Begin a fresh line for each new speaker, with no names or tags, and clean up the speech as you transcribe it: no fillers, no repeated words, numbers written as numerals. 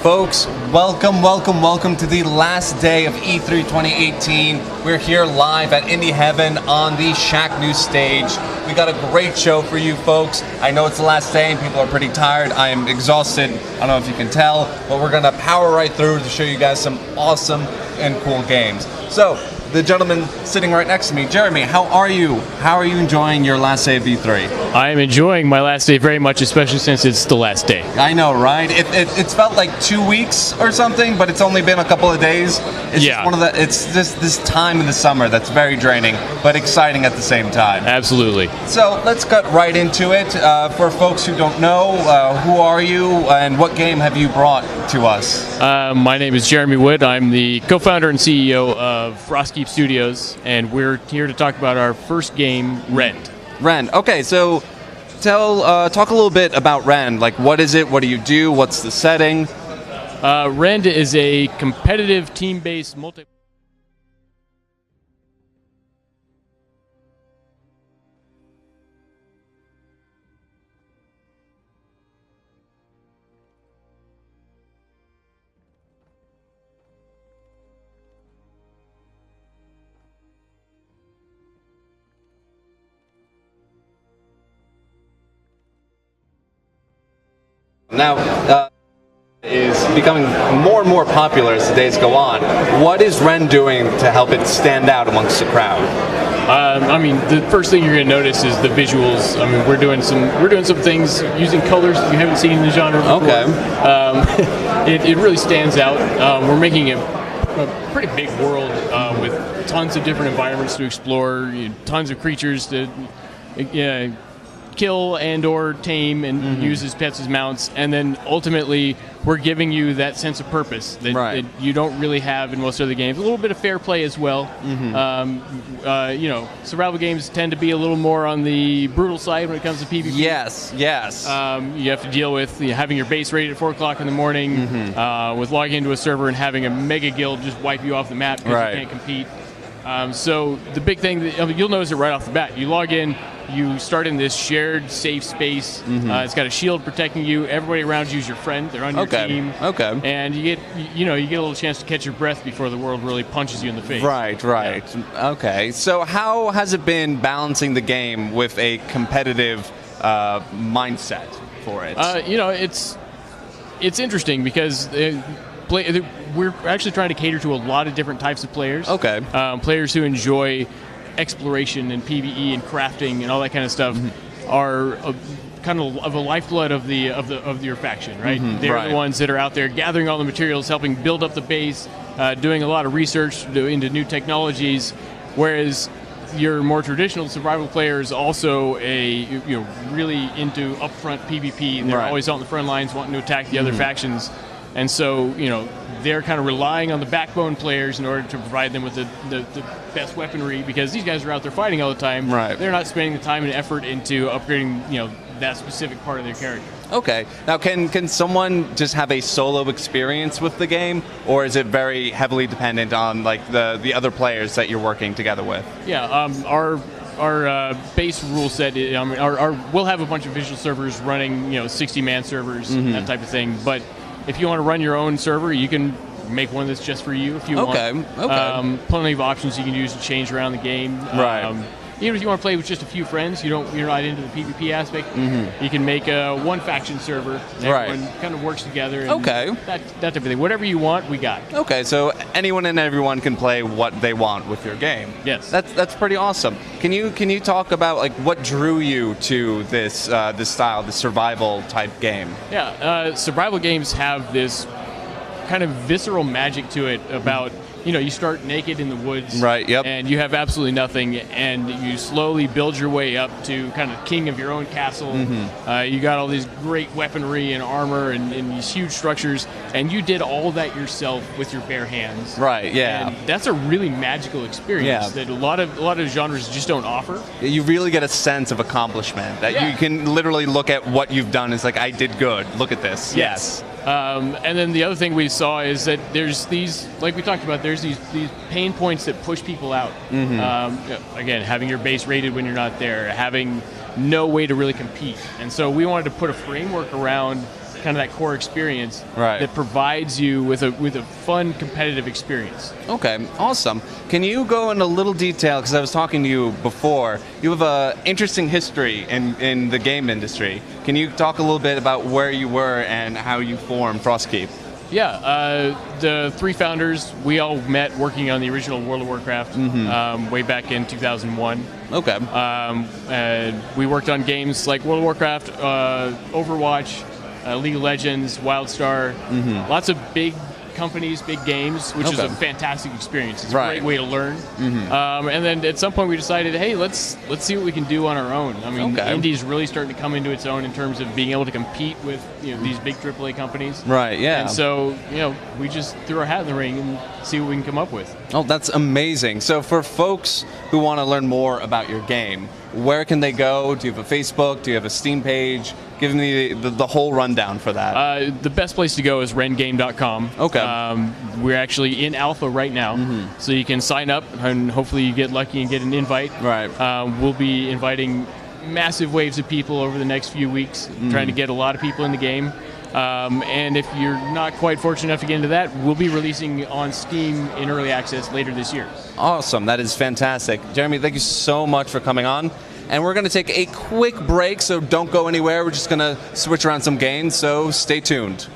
Folks, welcome to the last day of E3 2018. We're here live at Indie Heaven on the Shacknews stage. We got a great show for you folks. I know it's the last day and people are pretty tired. I am exhausted. I don't know if you can tell, but we're gonna power right through to show you guys some awesome and cool games. So, the gentleman sitting right next to me, Jeremy, how are you? How are you enjoying your last day of E3?
I am enjoying my last day very much, especially since it's the last day.
I know, right? It's felt like 2 weeks or something, but it's only been a couple of days. It's just it's just this time in the summer that's very draining, but exciting at the same time.
Absolutely.
So let's cut right into it. For folks who don't know, who are you and what game have you brought to us?
My name is Jeremy Wood. I'm the co-founder and CEO of Frostkeep Studios, and we're here to talk about our first game, Rend.
Rend. Okay, so talk a little bit about Rend. Like, what is it? What do you do? What's the setting?
Rend is a competitive team-based multi.
Now, is becoming more and more popular as the days go on. What is Rend doing to help it stand out amongst the crowd?
I mean, the first thing you're going to notice is the visuals. I mean, we're doing some things using colors that you haven't seen in the genre before.
Okay.
It really stands out. We're making a pretty big world with tons of different environments to explore, tons of creatures to kill and or tame and use as pets as mounts, and then ultimately we're giving you that sense of purpose that you don't really have in most other games. A little bit of fair play as well. Survival games tend to be a little more on the brutal side when it comes to PvP.
Yes.
You have to deal with having your base rated at 4 o'clock in the morning, with logging into a server and having a mega guild just wipe you off the map because you can't compete. So the big thing that you'll notice it right off the bat. You log in, you start in this shared safe space. It's got a shield protecting you. Everybody around you is your friend. They're on your team.
Okay.
And you get a little chance to catch your breath before the world really punches you in the face.
Right. Yeah. Okay. So how has it been balancing the game with a competitive mindset for it?
It's interesting because we're actually trying to cater to a lot of different types of players.
Okay.
Players who enjoy exploration and PvE and crafting and all that kind of stuff are kind of a lifeblood of your faction, right? They're the ones that are out there gathering all the materials, helping build up the base, doing a lot of research into new technologies, whereas your more traditional survival player is also really into upfront PvP. They're always out on the front lines wanting to attack the other factions. And so, they're kind of relying on the backbone players in order to provide them with the best weaponry, because these guys are out there fighting all the time.
Right.
They're not spending the time and effort into upgrading, that specific part of their character.
Okay. Now, can someone just have a solo experience with the game, or is it very heavily dependent on like the other players that you're working together with?
Yeah. Our base rule set, we'll have a bunch of visual servers running, 60-man servers, that type of thing. But if you want to run your own server, you can make one that's just for you if you want.
Okay.
Plenty of options you can use to change around the game.
Right.
Even if you want to play with just a few friends, you're not into the PvP aspect, you can make a one faction server. Everyone kind of works together. And that type of thing. Whatever you want, we got.
Okay, so anyone and everyone can play what they want with your game.
Yes.
That's pretty awesome. Can you talk about like what drew you to this style, this survival type game?
Yeah, survival games have this kind of visceral magic to it about you start naked in the woods,
right? Yep.
And you have absolutely nothing, and you slowly build your way up to kind of king of your own castle. You got all these great weaponry and armor and these huge structures, and you did all that yourself with your bare hands.
Right. Yeah.
And that's a really magical experience that a lot of genres just don't offer.
You really get a sense of accomplishment that you can literally look at what you've done. It's like, I did good. Look at this.
Yes. And then the other thing we saw is that there's these, like we talked about, there's these pain points that push people out. Again, having your base raided when you're not there, having no way to really compete. And so we wanted to put a framework around kind of that core experience that provides you with a fun competitive experience.
Okay, awesome. Can you go into a little detail, because I was talking to you before, you have an interesting history in the game industry. Can you talk a little bit about where you were and how you formed Frostkeep?
Yeah, the three founders, we all met working on the original World of Warcraft way back in 2001.
Okay.
We worked on games like World of Warcraft, Overwatch, League of Legends, WildStar, lots of big companies, big games, which is a fantastic experience. It's a great way to learn. And then at some point we decided, hey, let's see what we can do on our own. I mean, indie's really starting to come into its own in terms of being able to compete with these big AAA companies.
Right. Yeah.
And so we just threw our hat in the ring and see what we can come up with.
Oh, that's amazing. So for folks who want to learn more about your game, where can they go? Do you have a Facebook? Do you have a Steam page? Give me the whole rundown for that.
The best place to go is rendgame.com.
Okay.
We're actually in alpha right now, so you can sign up and hopefully you get lucky and get an invite.
Right.
We'll be inviting massive waves of people over the next few weeks, trying to get a lot of people in the game. And if you're not quite fortunate enough to get into that, we'll be releasing on Steam in early access later this year.
Awesome. That is fantastic. Jeremy, thank you so much for coming on. And we're going to take a quick break, so don't go anywhere. We're just going to switch around some games, so stay tuned.